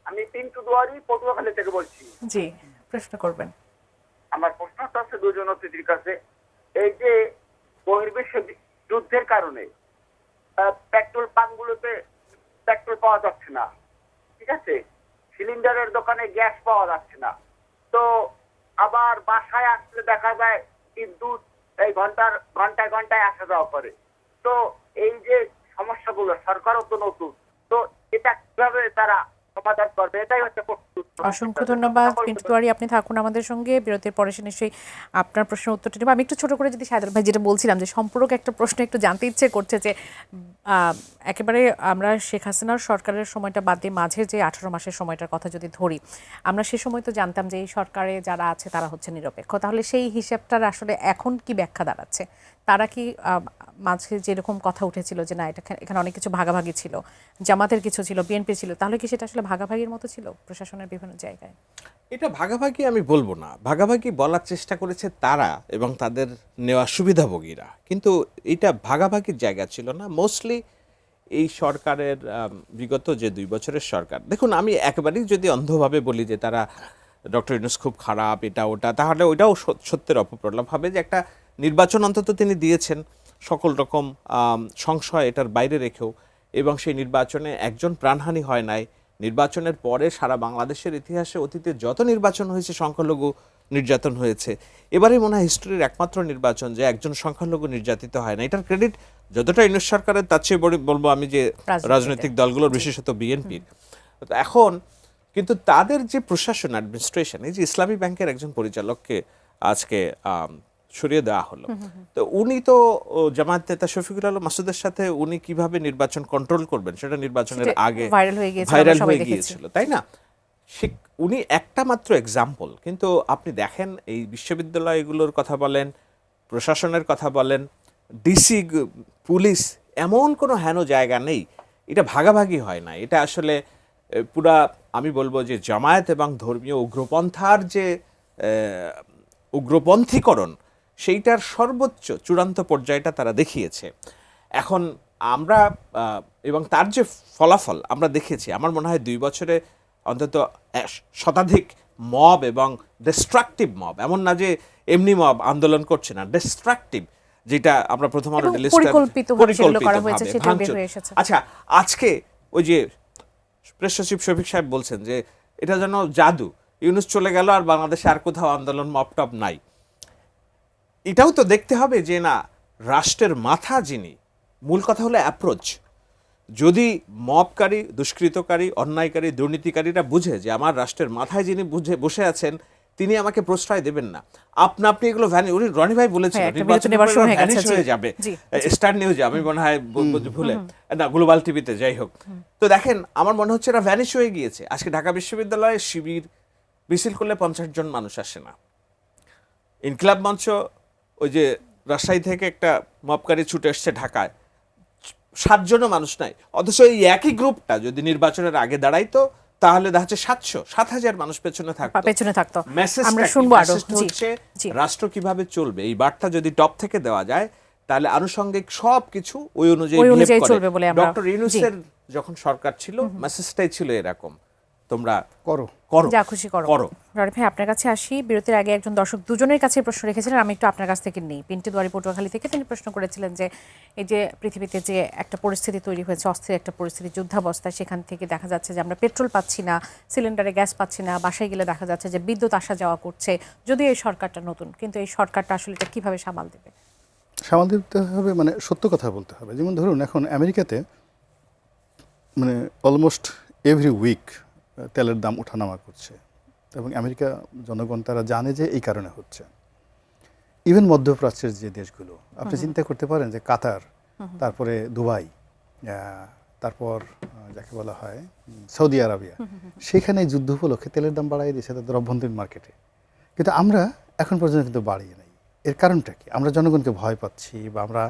আমি পিন্টু দুয়ারি পটুয়াখালী থেকে বলছি। জি, প্রশ্ন করবেন। আমার প্রশ্নটা আছে দুজন অতিথির কাছে। এই যে বহির্বিশ্ব যুদ্ধের কারণে পেট্রোল পাম্পগুলোতে পেট্রোল পাওয়া যাচ্ছে না, ঠিক আছে, সিলিন্ডারের দোকানে গ্যাস পাওয়া যাচ্ছে না, তো আবার বাসায় আসলে দেখা যায় বিদ্যুৎ এই ঘন্টায় ঘন্টায় আসা যাওয়া করে। তো এই যে সমস্যাগুলো, সরকারও তো নতুন, তো এটা কিভাবে তারা সমাধান করবে, এটাই হচ্ছে প্রশ্ন। অসংখ্য ধন্যবাদ পিন্টু তিওয়ারি, আপনি থাকুন আমাদের সঙ্গে। বিরতির পরে এসে নিশ্চয়ই আপনার প্রশ্নের উত্তরটা নেব। আমি একটু ছোট করে যদি সায়দার ভাই যেটা বলছিলাম যে সম্পূরক একটা প্রশ্ন একটু জানতে ইচ্ছে করছে যে একেবারে আমরা শেখ হাসিনার সরকারের সময়টা বাদ দিয়ে মাঝে যে 18 মাসের সময়টার কথা যদি ধরি, আমরা সে সময় তো জানতাম যে এই সরকারে যারা আছে তারা হচ্ছে নিরপেক্ষ। তাহলে সেই হিসাবটার আসলে এখন কি ব্যাখ্যা দাঁড়াচ্ছে? তারা কি মাঝে যেরকম কথা উঠেছিল যে না এটা এখানে অনেক কিছু ভাগাভাগি ছিল, জামাতের কিছু ছিল, বিএনপি ছিল, তাহলে কি সেটা আসলে ভাগাভাগির মতো ছিল প্রশাসনের বিভিন্ন জায়গায়? এটা ভাগাভাগি আমি বলবো না, ভাগাভাগি বলার চেষ্টা করেছে তারা এবং তাদের নেওয়া সুবিধাভোগীরা, কিন্তু এটা ভাগাভাগির জায়গা ছিল না। মোস্টলি এই সরকারের বিগত যে 2 বছরের সরকার, দেখুন আমি একেবারেই যদি অন্ধভাবে বলি যে তারা ডক্টর ইউনূস খুব খারাপ এটা ওটা, তাহলে ওইটাও সত্যের অপপ্রলাপ হবে। যে একটা নির্বাচন অন্তত তিনি দিয়েছেন সকল রকম সংশয় এটার বাইরে রেখেও, এবং সেই নির্বাচনে একজন প্রাণহানি হয় নাই। নির্বাচনের পরে সারা বাংলাদেশের ইতিহাসে অতীতে যত নির্বাচন হয়েছে সংখ্যালঘু নির্যাতন হয়েছে, এবারে মনে হয় হিস্টোরির একমাত্র নির্বাচন যে একজন সংখ্যালঘু নির্যাতিত হয় না। এটার ক্রেডিট যতটা ইউনূস সরকারের, তার চেয়ে বলবো আমি যে রাজনৈতিক দলগুলোর, বিশেষত বিএনপির। এখন কিন্তু তাদের যে প্রশাসন, অ্যাডমিনিস্ট্রেশন, এই যে ইসলামী ব্যাংকের একজন পরিচালককে আজকে সরিয়ে দেওয়া হলো, তো উনি তো জামায়াত নেতা শফিকুল আলম মাসুদের সাথে উনি কিভাবে নির্বাচন কন্ট্রোল করবেন সেটা নির্বাচনের আগে ভাইরাল হয়ে গিয়েছিল, তাই না? উনি একটা মাত্র এক্সাম্পল। কিন্তু আপনি দেখেন এই বিশ্ববিদ্যালয়গুলোর কথা বলেন, প্রশাসনের কথা বলেন, ডিসি, পুলিশ, এমন কোনো হেন জায়গা নেই। এটা ভাগাভাগি হয় না, এটা আসলে পুরা আমি বলবো যে জামায়াত এবং ধর্মীয় উগ্রপন্থার যে উগ্রপন্থীকরণ, সেইটার সর্বোচ্চ চূড়ান্ত পর্যায়টা তারা দেখিয়েছে। এখন আমরা এবং তার যে ফলাফল আমরা দেখেছি, আমার মনে হয় 2 বছরে অন্তত শতাধিক মব এবং ডিস্ট্রাকটিভ মব, এমন না যে এমনি মব আন্দোলন করছে না, ডিস্ট্রাকটিভ, যেটা আমরা প্রথম আলো আচ্ছা আজকে ওই যে প্রেস সচিব শফিক সাহেব বলছেন যে এটা যেন জাদু, ইউনূস চলে গেল আর বাংলাদেশে আর কোথাও আন্দোলন মপটপ নাই। এটাও তো দেখতে হবে যে না, রাষ্ট্রের মাথা যিনি, মূল কথা হলো অ্যাপ্রোচ। যদি মবকারী, দুষ্কৃতকারী, অন্যায়কারী, দুর্নীতিকারীরা বুঝে যে আমার রাষ্ট্রের মাথায় যিনি বসে আছেন তিনি আমাকে প্রশ্রয় দেবেন না, আপনি এগুলো উনি রনি ভাই বলেছিল ভ্যানিশ হয়ে যাবে স্টার নিউজে, আমি মনে হয় ভুলে না, গ্লোবাল টিভিতে, যাই হোক। তো দেখেন আমার মনে হচ্ছে এরা ভ্যানিশ হয়ে গিয়েছে। আজকে ঢাকা বিশ্ববিদ্যালয়ে শিবির মিছিল করলে 50 জন মানুষ আসে না। ইনকিলাব মঞ্চ, ওই যে রাজশাহী থেকে একটা মবকারী ছুটে এসছে ঢাকায়, 7 জনও মানুষ নাই। অথচ এই একই গ্রুপটা যদি নির্বাচনের আগে দাঁড়াইতো তাহলে দেখা যাচ্ছে 700-7,000 মানুষ পেছনে থাকতো। আমরা শুনবো আরো রাষ্ট্র কিভাবে চলবে, এই বার্তা যদি টপ থেকে দেওয়া যায় তাহলে আনুষঙ্গিক সবকিছু ওই অনুযায়ী চলবে বলে। ডক্টর ইউনূসের যখন সরকার ছিল মেসেজটাই ছিল এরকম, তোমরা করো যা খুশি করো। রনি ভাই আপনার কাছে আসি। বিরতির আগে একজন দর্শক দুজনের কাছে প্রশ্ন রেখেছিলেন, আমি একটু আপনার কাছ থেকে নিই। পিন্টু তিওয়ারি পটুয়াখালী থেকে, তিনি প্রশ্ন করেছিলেন যে এই যে পৃথিবীতে যে একটা পরিস্থিতি তৈরি হয়েছে, অস্থির একটা পরিস্থিতি, যুদ্ধাবস্থায়, সেখান থেকে দেখা যাচ্ছে যে আমরা পেট্রোল পাচ্ছি না, সিলিন্ডারে গ্যাস পাচ্ছি না, বাসায় গেলে দেখা যাচ্ছে যে বিদ্যুৎ আসা যাওয়া করছে, যদিও এই সরকারটা নতুন, কিন্তু এই সরকারটা আসলে এটা কিভাবে সামাল দেবে? সামাল দিতে হবে মানে সত্য কথা বলতে হবে। যেমন ধরুন এখন আমেরিকাতে মানে অলমোস্ট এভরি উইক তেলের দাম ওঠানামা করছে, এবং আমেরিকা জনগণ তারা জানে যে এই কারণে হচ্ছে। ইভেন মধ্যপ্রাচ্যের যে দেশগুলো, আপনি চিন্তা করতে পারেন যে কাতার, তারপরে দুবাই, তারপর যাকে বলা হয় সৌদি আরবিয়া, সেখানে যুদ্ধ উপলক্ষে তেলের দাম বাড়াই দিয়েছে তাদের অভ্যন্তরীণ মার্কেটে। কিন্তু আমরা এখন পর্যন্ত কিন্তু বাড়িয়ে নাই। এর কারণটা কি? আমরা জনগণকে ভয় পাচ্ছি বা আমরা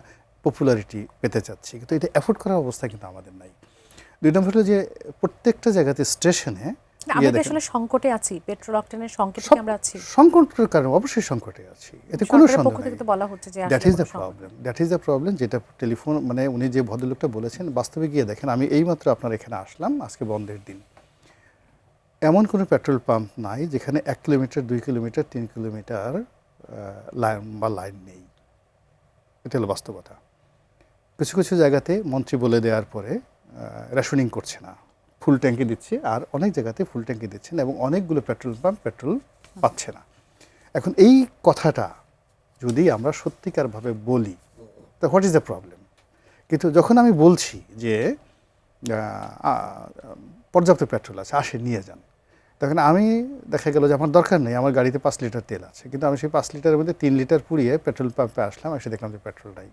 পপুলারিটি পেতে চাচ্ছি, কিন্তু এটা অ্যাফোর্ড করার অবস্থা কিন্তু আমাদের নাই। 2 নম্বর হলো যে প্রত্যেকটা জায়গাতে স্টেশনে আমরা আসলে সংকটে আছি, পেট্রোল অকটেনের সংকটে আমরা আছি। সংকটের কারণে অবশ্যই সংকটে আছি, এতে কোনো সন্দেহ নেই। বলা হচ্ছে যে দ্যাট ইজ দ্য প্রবলেম, যেটা টেলিফোন মানে উনি যে ভদ্রলোকটা বলেছেন, বাস্তবে গিয়ে দেখেন। আমি এইমাত্র আপনার এখানে আসলাম, আজকে বন্ধের দিন, এমন কোনো পেট্রোল পাম্প নাই যেখানে 1 কিলোমিটার, 2 কিলোমিটার, 3 কিলোমিটার লাইন নেই। এটা হলো বাস্তবতা। কিছু কিছু জায়গাতে মন্ত্রী বলে দেওয়ার পরে রেশনিং করছে না, ফুল ট্যাঙ্কি দিচ্ছে, আর অনেক জায়গাতে ফুল ট্যাঙ্কি দিচ্ছেন এবং অনেকগুলো পেট্রোল পাম্প পেট্রোল পাচ্ছে না। এখন এই কথাটা যদি আমরা সত্যিকারভাবে বলি, তো হোয়াট ইজ দ্য প্রবলেম? কিন্তু যখন আমি বলছি যে পর্যাপ্ত পেট্রোল আছে, আসে নিয়ে যান, তখন আমি দেখা গেল যে আমার দরকার নেই, আমার গাড়িতে 5 লিটার তেল আছে, কিন্তু আমি সেই 5 লিটারের মধ্যে 3 লিটার পুড়িয়ে পেট্রোল পাম্পে আসলাম, এসে দেখলাম যে পেট্রোল নাই।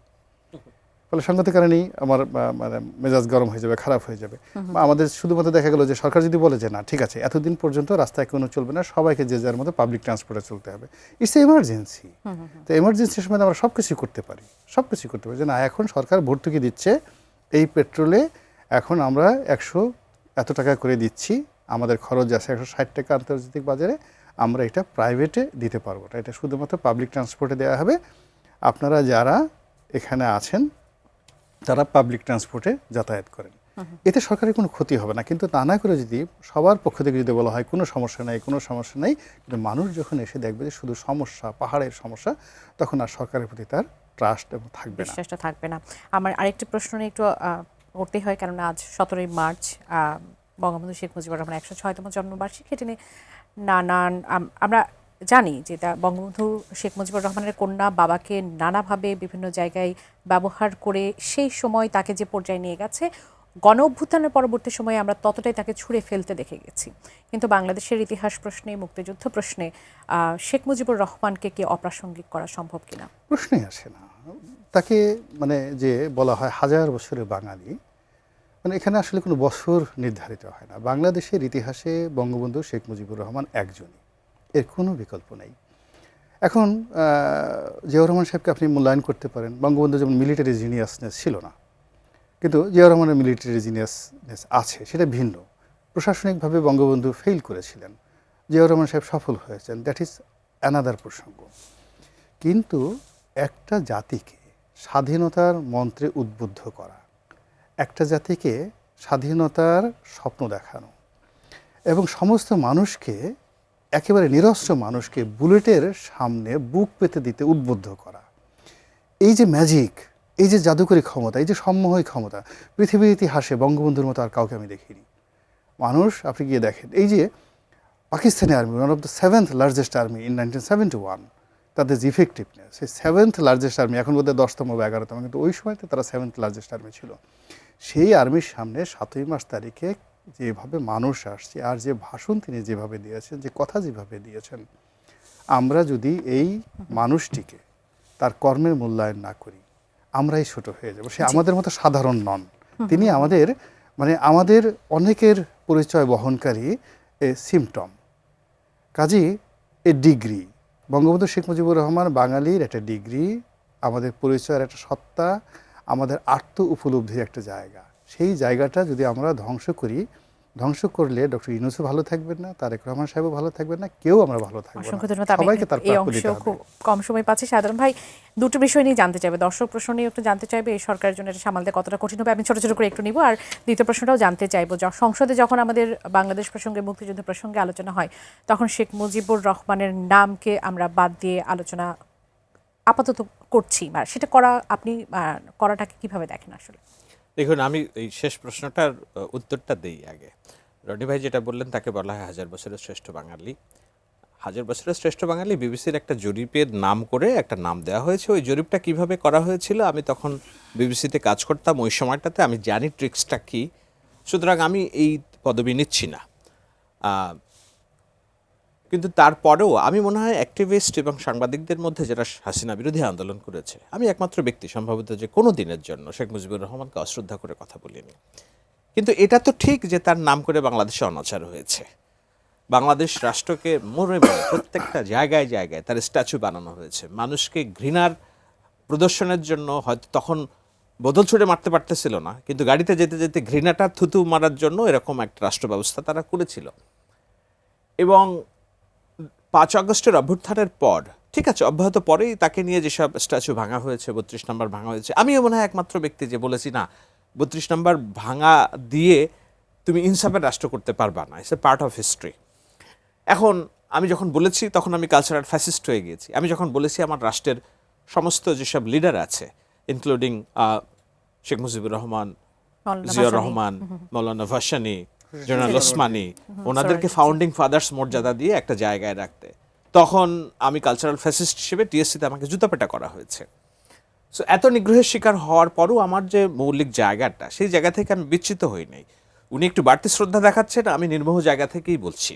ফলে সঙ্গত কারণেই আমার মানে মেজাজ গরম হয়ে যাবে, খারাপ হয়ে যাবে। বা আমাদের শুধুমাত্র দেখা গেল যে সরকার যদি বলে যে না ঠিক আছে এতদিন পর্যন্ত রাস্তায় কোনো চলবে না, সবাইকে যে যার মতো পাবলিক ট্রান্সপোর্টে চলতে হবে, ইটস এমার্জেন্সি। তো এমার্জেন্সির সময় আমরা সব কিছুই করতে পারি, যে না এখন সরকার ভর্তুকি দিচ্ছে এই পেট্রোলে, এখন আমরা 100 এত টাকা করে দিচ্ছি, আমাদের খরচ আছে 160 টাকা আন্তর্জাতিক বাজারে, আমরা এটা প্রাইভেটে দিতে পারবো না, এটা শুধুমাত্র পাবলিক ট্রান্সপোর্টে দেওয়া হবে, আপনারা যারা এখানে আছেন তারা পাবলিক ট্রান্সপোর্টে যাতায়াত করেন। এতে সরকারের কোনো ক্ষতি হবে না, কিন্তু তা না করে যদি সবার পক্ষ থেকে যদি বলা হয় কোনো সমস্যা নেই, কিন্তু মানুষ যখন এসে দেখবে যে শুধু সমস্যা, পাহাড়ের সমস্যা, তখন আর সরকারের প্রতি তার ট্রাস্ট থাকবে না, বিশ্বাসটা থাকবে না। আমার আরেকটি প্রশ্ন নিয়ে একটু করতে হয়, কারণ আজ 17ই মার্চ বঙ্গবন্ধু শেখ মুজিবুর রহমানের 106তম জন্মবার্ষিকী। সেটি নিয়ে নানান আমরা জানি যে বঙ্গবন্ধু শেখ মুজিবুর রহমানের কন্যা বাবাকে নানাভাবে বিভিন্ন জায়গায় ব্যবহার করে সেই সময় তাকে যে পর্যায়ে নিয়ে গেছে, গণ অভ্যুত্থানের পরবর্তী সময়ে আমরা ততটাই তাকে ছুঁড়ে ফেলতে দেখে গেছি। কিন্তু বাংলাদেশের ইতিহাস প্রশ্নে, মুক্তিযুদ্ধ প্রশ্নে শেখ মুজিবুর রহমানকে কি অপ্রাসঙ্গিক করা সম্ভব কিনা? প্রশ্নই আসে না। তাকে মানে যে বলা হয় 1000 বছরের বাঙালি, মানে এখানে আসলে কোনো বছর নির্ধারিত হয় না। বাংলাদেশের ইতিহাসে বঙ্গবন্ধু শেখ মুজিবুর রহমান একজনই, এর কোনো বিকল্প নেই। এখন জিয়াউর রহমান সাহেবকে আপনি মূল্যায়ন করতে পারেন, বঙ্গবন্ধু যেমন মিলিটারি জিনিয়াসনেস ছিল না, কিন্তু জিয়াউর রহমানের মিলিটারি জিনিয়াসনেস আছে, সেটা ভিন্ন। প্রশাসনিকভাবে বঙ্গবন্ধু ফেল করেছিলেন, জিয়াউর রহমান সাহেব সফল হয়েছেন, দ্যাট ইজ অ্যানাদার প্রসঙ্গ। কিন্তু একটা জাতিকে স্বাধীনতার মন্ত্রে উদ্বুদ্ধ করা, একটা জাতিকে স্বাধীনতার স্বপ্ন দেখানো এবং সমস্ত মানুষকে, একেবারে নিরস্ত্র মানুষকে বুলেটের সামনে বুক পেতে দিতে উদ্বুদ্ধ করা, এই যে ম্যাজিক, এই যে জাদুকরী ক্ষমতা, এই যে সম্মোহী ক্ষমতা, পৃথিবীর ইতিহাসে বঙ্গবন্ধুর মতো আর কাউকে আমি দেখিনি। মানুষ আপনি গিয়ে দেখেন, এই যে Pakistani army, one of the 7th largest army in 1971, তাদের যে ইফেক্টিভনেস, সেই 7th লার্জেস্ট আর্মি, এখন বোধহয় 10তম বা 11তম, কিন্তু ওই সময়তে তারা 7th লার্জেস্ট আর্মি ছিল। সেই আর্মির সামনে 7ই মার্চ তারিখে যেভাবে মানুষ আসছে, আর যে ভাষণ তিনি যেভাবে দিয়েছেন, যে কথা যেভাবে দিয়েছেন, আমরা যদি এই মানুষটিকে তার কর্মের মূল্যায়ন না করি, আমরাই ছোট হয়ে যাব। সে আমাদের মতো সাধারণ নন, তিনি আমাদের মানে আমাদের অনেকের পরিচয় বহনকারী সিমটম, কাজেই এ ডিগ্রি। বঙ্গবন্ধু শেখ মুজিবুর রহমান বাঙালির একটা ডিগ্রি, আমাদের পরিচয়ের একটা সত্তা, আমাদের আত্ম উপলব্ধির একটা জায়গা। সেই জায়গাটা যদি আমরা ধ্বংস করি, ধ্বংস করলে ডক্টর ইউনূসও ভালো থাকবেন না, তারেক রহমান সাহেবও ভালো থাকবেন না, কেউ আমরা ভালো থাকবো না, সবাইকে তার প্রাপ্য দিতে হবে। খুব কম সময় পাচ্ছি। সাধারণ ভাই, দুটো বিষয় নিয়ে জানতে চাইবে, দর্শক প্রশ্ন নিয়ে একটু জানতে চাইবে এই সরকারের জন্য এটা সামালতে কতটা কঠিন হবে, আমি ছোট ছোট করে একটু নিব। আর দ্বিতীয় প্রশ্নটাও জানতে চাইবো, সংসদে যখন আমাদের বাংলাদেশ প্রসঙ্গে, মুক্তিযুদ্ধ প্রসঙ্গে আলোচনা হয়, তখন শেখ মুজিবুর রহমানের নামকে আমরা বাদ দিয়ে আলোচনা আপাতত করছি, সেটা আপনি করাটাকে কিভাবে দেখেন আসলে? দেখুন, আমি এই শেষ প্রশ্নটার উত্তরটা দেই আগে। রনি ভাই যেটা বললেন, তাকে বলা হয় 1000 বছরের শ্রেষ্ঠ বাঙালি। 1000 বছরের শ্রেষ্ঠ বাঙালি বিবিসির একটা জরিপের নাম করে একটা নাম দেওয়া হয়েছে। ওই জরিপটা কিভাবে করা হয়েছিল, আমি তখন বিবিসিতে কাজ করতাম ওই সময়টাতে, আমি জানি ট্রিক্সটা কি, সুতরাং আমি এই পদবি নিচ্ছি না। কিন্তু তারপরেও আমি মনে হয় অ্যাক্টিভিস্ট এবং সাংবাদিকদের মধ্যে যারা হাসিনা বিরোধী আন্দোলন করেছে, আমি একমাত্র ব্যক্তি সম্ভবত যে কোনো দিনের জন্য শেখ মুজিবুর রহমানকে অশ্রদ্ধা করে কথা বলিনি। কিন্তু এটা তো ঠিক যে তার নাম করে বাংলাদেশে অনাচার হয়েছে, বাংলাদেশ রাষ্ট্রকে মরে মরে প্রত্যেকটা জায়গায় জায়গায় তার স্ট্যাচু বানানো হয়েছে। মানুষকে ঘৃণার প্রদর্শনের জন্য হয়তো তখন বোতল ছুঁড়ে মারতে পারতেছিল না, কিন্তু গাড়িতে যেতে যেতে ঘৃণাটা থুতু মারার জন্য এরকম একটা রাষ্ট্র ব্যবস্থা তারা করেছিল। এবং 5 আগস্টের অভ্যুত্থানের পর, ঠিক আছে, অব্যাহত পরেই তাকে নিয়ে যেসব স্ট্যাচু ভাঙা হয়েছে, 32 নম্বর ভাঙা হয়েছে, আমিও মনে হয় একমাত্র ব্যক্তি যে বলেছি না, 32 নম্বর ভাঙা দিয়ে তুমি ইনসাফের রাষ্ট্র করতে পারবা না, it's a part of history. এখন আমি যখন বলেছি তখন আমি কালচারাল ফ্যাসিস্ট হয়ে গিয়েছি। আমি যখন বলেছি আমার রাষ্ট্রের সমস্ত যেসব লিডার আছে, ইনক্লুডিং শেখ মুজিবুর রহমান, জিয়াউর রহমান, মৌলানা ভাসানী, জেনারেল ওসমানী, ওনাদেরকে ফাউন্ডিং ফাদার্স মর্যাদা দিয়ে একটা জায়গায় রাখতে, তখন আমি কালচারাল ফ্যাসিস্ট হিসেবে টিএসসিতে আমাকে জুতাপেটা করা হয়েছে। সো এত নিগ্রহের শিকার হওয়ার পরও আমার যে মৌলিক জায়গাটা, সেই জায়গা থেকে আমি বিচ্যুত হই নাই। উনি একটু বাড়তি শ্রদ্ধা দেখাচ্ছেন, আমি নির্মোহ জায়গা থেকেই বলছি।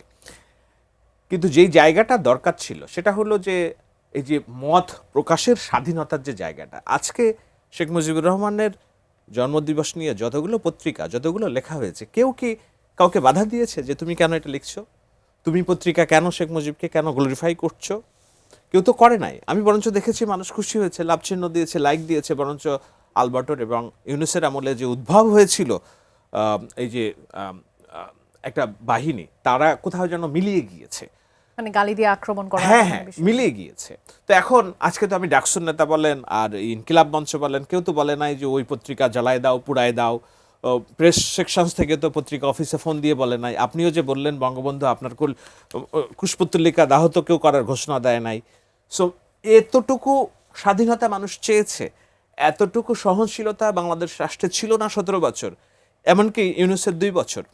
কিন্তু যেই জায়গাটা দরকার ছিল সেটা হলো যে এই যে মত প্রকাশের স্বাধীনতার যে জায়গাটা, আজকে শেখ মুজিবুর রহমানের জন্মদিবস নিয়ে যতগুলো পত্রিকা, যতগুলো লেখা হয়েছে, কেউ কি কাউকে বাধা দিয়েছে যে তুমি কেন এটা লিখছো, তুমি পত্রিকা কেন শেখ মুজিবকে কেন গ্লোরিফাই করছো? কেউ তো করে নাই। আমি বরঞ্চ দেখেছি মানুষ খুশি হয়েছে, লাভ চিহ্ন দিয়েছে, লাইক দিয়েছে। বরঞ্চ আলবার্টোর এবং ইউনুসের আমলে যে উদ্ভব হয়েছিল এই যে একটা বাহিনী, তারা কোথাও যেন মিলিয়ে গিয়েছে। মানে গালি দিয়ে আক্রমণ করা হ্যাঁ হ্যাঁ, মিলিয়ে গিয়েছে। তো এখন আজকে তো আমি ডাকসুর নেতা বলেন আর ইনকিলাব মঞ্চ বলেন, কেউ তো বলে নাই যে ওই পত্রিকা জ্বালায় দাও, পুড়ায় দাও। প্রেস সেকশনস থেকে তো পত্রিকা অফিসে ফোন দিয়ে বলে নাই। আপনিও যে বললেন বঙ্গবন্ধু আপনার কুশপুত্তলিকা দাহ তো কেউ করার ঘোষণা দেয় নাই। সো এতটুকু স্বাধীনতা মানুষ চেয়েছে, এতটুকু সহনশীলতা বাংলাদেশ রাষ্ট্রে ছিল না 17 বছর, এমনকি ইউনুসের 2 বছর।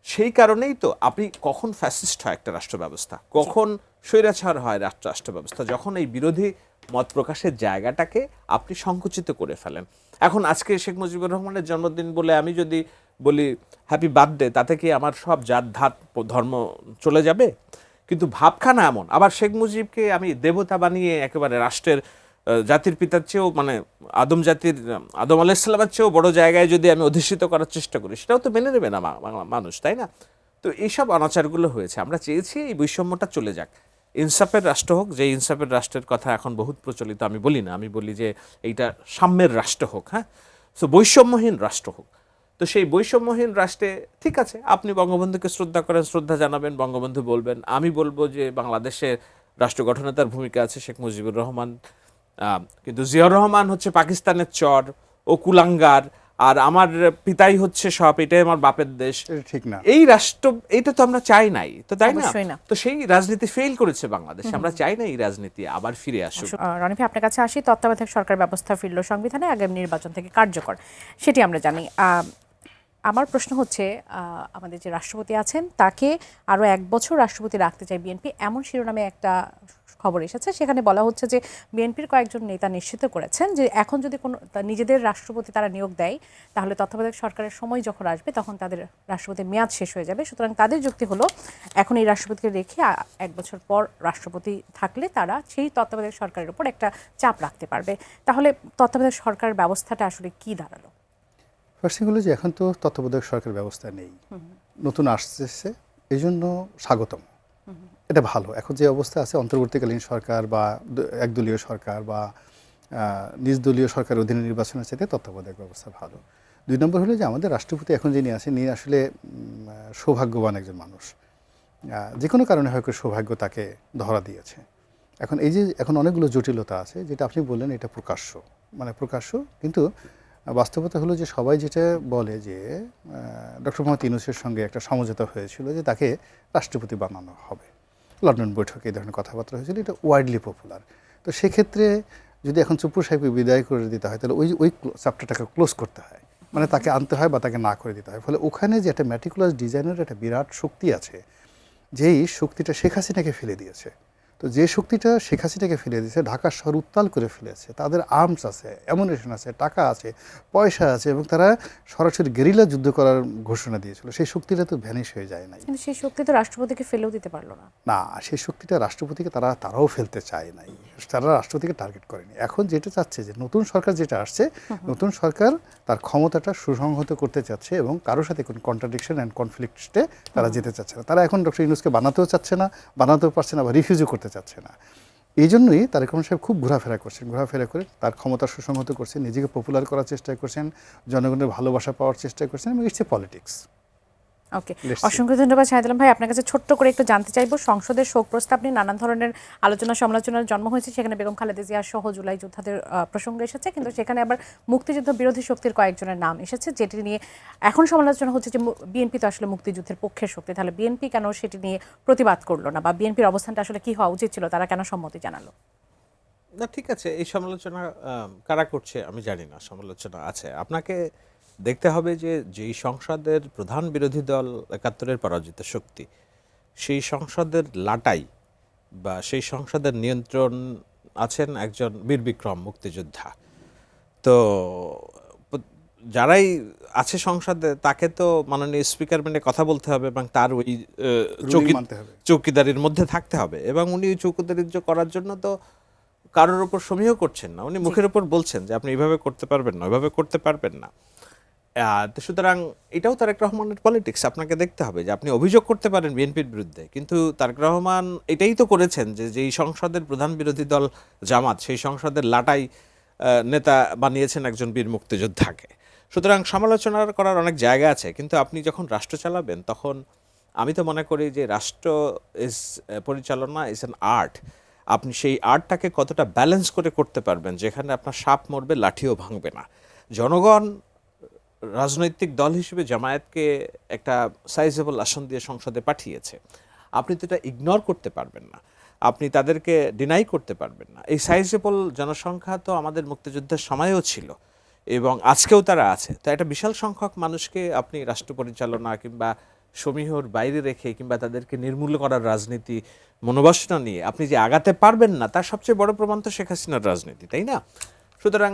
সেই কারণেই তো আপনি কখন ফ্যাসিস্ট হয় একটা রাষ্ট্র ব্যবস্থা, কখন স্বৈরাচার হয় রাষ্ট্র ব্যবস্থা, যখন এই বিরোধী মত প্রকাশের জায়গাটাকে আপনি সংকুচিত করে ফেলেন। এখন আজকে শেখ মুজিবুর রহমানের জন্মদিন বলে আমি যদি বলি হ্যাপি বার্থডে, তাতে কি আমার সব জাত ধাত ধর্ম চলে যাবে? কিন্তু ভাবখানা এমন। আবার শেখ মুজিবকে আমি দেবতা বানিয়ে একেবারে রাষ্ট্রের জাতির পিতার চেয়েও, মানে আদম জাতির আদম আলাইসাল্লামের চেয়েও বড় জায়গায় যদি আমি অধিষ্ঠিত করার চেষ্টা করি, সেটাও তো মেনে নেবে না মানুষ, তাই না? তো এইসব অনাচারগুলো হয়েছে। আমরা চেয়েছি এই বৈষম্যটা চলে যাক, ইনসাফের রাষ্ট্র হোক। যে ইনসাফের রাষ্ট্রের কথা এখন বহুত প্রচলিত, আমি বলি না, আমি বলি যে এইটা সাম্যের রাষ্ট্র হোক। হ্যাঁ, তো বৈষম্যহীন রাষ্ট্র হোক। তো সেই বৈষম্যহীন রাষ্ট্রে ঠিক আছে, আপনি বঙ্গবন্ধুকে শ্রদ্ধা করেন, শ্রদ্ধা জানাবেন, বঙ্গবন্ধু বলবেন। আমি বলবো যে বাংলাদেশের রাষ্ট্র গঠনে তার ভূমিকা আছে, শেখ মুজিবুর রহমান। কিন্তু জিয়াউর রহমান হচ্ছে পাকিস্তানের চর ও কুলাঙ্গার, আর আমার পিতাই হচ্ছে সব, এটাই আমার বাপের দেশ। এটা ঠিক না। এই রাষ্ট্র, এটা তো আমরা চাই নাই, তো তাই অবশ্যই না। না? তো সেই রাজনীতি ফেল করেছে বাংলাদেশ। আমরা চাই না এই রাজনীতি আবার ফিরে আসুক। রনি ভাই, আপনার কাছে আসি। তত্ত্বাবধায়ক সরকার ব্যবস্থা ফিরল সংবিধানে, আগামী নির্বাচন থেকে কার্যকর, সেটি আমরা জানি। আমার প্রশ্ন হচ্ছে, আমাদের যে রাষ্ট্রপতি আছেন তাকে আরও 1 বছর রাষ্ট্রপতি রাখতে চায় বিএনপি, এমন শিরোনামে একটা খবর এসেছে। সেখানে বলা হচ্ছে যে বিএনপির কয়েকজন নেতা নিশ্চিত করেছেন যে এখন যদি কোনো নিজেদের রাষ্ট্রপতি তারা নিয়োগ দেয়, তাহলে তত্ত্বাবধায়ক সরকারের সময় যখন আসবে তখন তাদের রাষ্ট্রপতির মেয়াদ শেষ হয়ে যাবে। সুতরাং তাদের যুক্তি হলো এখন এই রাষ্ট্রপতিকে রেখে 1 বছর পর রাষ্ট্রপতি থাকলে তারা সেই তত্ত্বাবধায়ক সরকারের উপর একটা চাপ রাখতে পারবে। তাহলে তত্ত্বাবধায়ক সরকার ব্যবস্থাটা আসলে কি দাঁড়ালো? ফার্স্ট হলো যে এখন তো তত্ত্বাবধায়ক সরকার ব্যবস্থা নেই, নতুন আসতেছে, এই জন্য স্বাগতম, এটা ভালো। এখন যে অবস্থা আছে অন্তর্বর্তীকালীন সরকার বা একদলীয় সরকার বা নিজ দলীয় সরকারের অধীনে নির্বাচনের চাইতে তত্ত্বাবধায়ক ব্যবস্থা ভালো। 2 নম্বর হলো যে আমাদের রাষ্ট্রপতি এখন যিনি আছেন, তিনি আসলে সৌভাগ্যবান একজন মানুষ। যে কোনো কারণে হয়তো সৌভাগ্য তাকে ধরা দিয়েছে। এখন এই যে এখন অনেকগুলো জটিলতা আছে, যেটা আপনি বললেন এটা প্রকাশ্য, মানে প্রকাশ্য, কিন্তু বাস্তবতা হলো যে সবাই যেটা বলে যে ডক্টর মোহাম্মদ ইউনূসের সঙ্গে একটা সমঝোতা হয়েছিল যে তাকে রাষ্ট্রপতি বানানো হবে। লন্ডন বৈঠকে এই ধরনের কথাবার্তা হয়েছিল, এটা ওয়াইডলি পপুলার। তো সেক্ষেত্রে যদি এখন চুপ্পু সাহেবকে বিদায় করে দিতে হয়, তাহলে ওই চ্যাপ্টারটাকে ক্লোজ করতে হয়, মানে তাকে আনতে হয় বা তাকে না করে দিতে হয়। ফলে ওখানে যে একটা ম্যাটিকুলাস ডিজাইনের একটা বিরাট শক্তি আছে, যেই শক্তিটা শেখ হাসিনাকে ফেলে দিয়েছে। তো যে শক্তিটা শেখ হাসিনাকে ফেলে দিয়েছে, ঢাকার শহর উত্তাল করে ফেলেছে, তাদের আর্মস আছে, অ্যামুনিশন আছে, টাকা আছে, পয়সা আছে, এবং তারা সরাসরি গেরিলা যুদ্ধ করার ঘোষণা দিয়েছিল। সেই শক্তিটা তো ভ্যানিশ হয়ে যায় নাই। কিন্তু সেই শক্তি তো রাষ্ট্রপতিকে ফেলেও দিতে পারলো না। না, সেই শক্তিটা রাষ্ট্রপতিকে তারাও ফেলতে চায় নাই, তারা রাষ্ট্রপতিকে টার্গেট করেনি। এখন যেটা চাচ্ছে যে নতুন সরকার যেটা আসছে, নতুন সরকার তার ক্ষমতাটা সুসংহত করতে চাচ্ছে এবং কারোর সাথে কোনো কন্ট্রাডিকশন অ্যান্ড কনফ্লিক্টে তারা যেতে চাচ্ছে না। তারা এখন ডক্টর ইউনূসকে বানাতেও চাচ্ছে না, বানাতেও পারছে না, বা রিফিউজও করতে চাচ্ছে না। এই জন্যই তারেক রহমান সাহেব খুব ঘোরাফেরা করছেন, ঘোরাফেরা করে তার ক্ষমতা সুসংহত করছেন, নিজেকে পপুলার করার চেষ্টা করছেন, জনগণের ভালোবাসা পাওয়ার চেষ্টা করছেন, এবং ইটস এ পলিটিক্স। ওকে, অসংখ্য ধন্যবাদ শাহিদুল ভাই। আপনার কাছে ছোট্ট করে একটু জানতে চাইবো, সংসদের শোক প্রস্তাব নিয়ে নানান ধরনের আলোচনা সমালোচনার জন্ম হয়েছে। সেখানে বেগম খালেদা জিয়া সহ জুলাই যোদ্ধাদের প্রসঙ্গ এসেছে, কিন্তু সেখানে আবার মুক্তিযুদ্ধ বিরোধী শক্তির কয়েকজনের নাম এসেছে, যেটি নিয়ে এখন সমালোচনা হচ্ছে যে বিএনপি তো আসলে মুক্তিযুদ্ধের পক্ষের শক্তি, তাহলে বিএনপি কেন সেটি নিয়ে প্রতিবাদ করলো না, বা বিএনপির অবস্থানটা আসলে কি হওয়া উচিত ছিল, তারা কেন সম্মতি জানালো না? ঠিক আছে, এই সমালোচনা কারা করছে আমি জানি না, সমালোচনা আছে। আপনাকে দেখতে হবে যে যেই সংসদের প্রধান বিরোধী দল ৭১-এর পরাজিত শক্তি, সেই সংসদের লাটাই বা সেই সংসদের নিয়ন্ত্রণ আছেন একজন বীর বিক্রম মুক্তিযোদ্ধা। তো যারাই আছে সংসদে তাকে তো মাননীয় স্পিকার মানে কথা বলতে হবে এবং তার ওই রুলিং মানতে হবে। চৌকিদারির মধ্যে থাকতে হবে এবং উনি ওই চৌকিদারি করার জন্য তো কারোর উপর সমীহ করছেন না, উনি মুখের উপর বলছেন যে আপনি এইভাবে করতে পারবেন না, ওইভাবে করতে পারবেন না। তো সুতরাং এটাও তারেক রহমানের পলিটিক্স, আপনাকে দেখতে হবে যে আপনি অভিযোগ করতে পারেন বিএনপির বিরুদ্ধে, কিন্তু তারেক রহমান এটাই তো করেছেন যে যেই সংসদের প্রধান বিরোধী দল জামাত সেই সংসদের লাটাই নেতা বানিয়েছেন একজন বীর মুক্তিযোদ্ধাকে। সুতরাং সমালোচনা করার অনেক জায়গা আছে, কিন্তু আপনি যখন রাষ্ট্র চালাবেন তখন আমি তো মনে করি যে রাষ্ট্র পরিচালনা ইজ অ্যান আর্ট। আপনি সেই আর্টটাকে কতটা ব্যালেন্স করে করতে পারবেন যেখানে আপনার সাপ মরবে লাঠিও ভাঙবে না। জনগণ রাজনৈতিক দল হিসেবে জামায়াতকে একটা সাইজেবল আসন দিয়ে সংসদে পাঠিয়েছে, আপনি তো এটা ইগনোর করতে পারবেন না, আপনি তাদেরকে ডিনাই করতে পারবেন না। এই সাইজেবল জনসংখ্যা তো আমাদের মুক্তিযুদ্ধের সময়ও ছিল এবং আজকেও তারা আছে। তো একটা বিশাল সংখ্যক মানুষকে আপনি রাষ্ট্র পরিচালনা কিংবা সমীহর বাইরে রেখে কিংবা তাদেরকে নির্মূল করার রাজনীতি মনোবাসনা নিয়ে আপনি যে আগাতে পারবেন না, তার সবচেয়ে বড় প্রমাণ তো শেখ হাসিনার রাজনীতি, তাই না? সুতরাং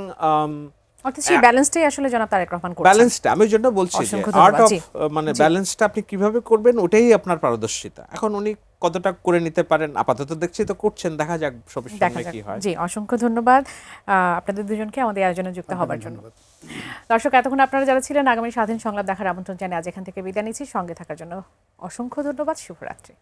অর্থাৎ সেই ব্যালেন্সটাই আসলে জনাব তারেক রহমান করছেন। ব্যালেন্সটা আমি ওই জন্য বলছি যে অসংখ্য আর্ট ধন্যবাদ। অফ জি। মানে ব্যালেন্সটা আপনি কিভাবে করবেন ওটাই আপনার পারদর্শিতা। এখন উনি কতটা করে নিতে পারেন আপাতত দেখছি তো করছেন, দেখা যাক ভবিষ্যতে দেখা যাক। কি হয়। জি, অসংখ্য ধন্যবাদ আপনাদের দুজনকে আমাদের আয়োজনে যুক্ত হবার জন্য। ধন্যবাদ। দর্শক, এতক্ষণ আপনারা যারা ছিলেন আগামী স্বাধীন সংলাপ দেখার আমন্ত্রণ জানিয়ে আজ এখান থেকে বিদায় নিচ্ছি। সঙ্গে থাকার জন্য অসংখ্য ধন্যবাদ। শুভরাত্রি।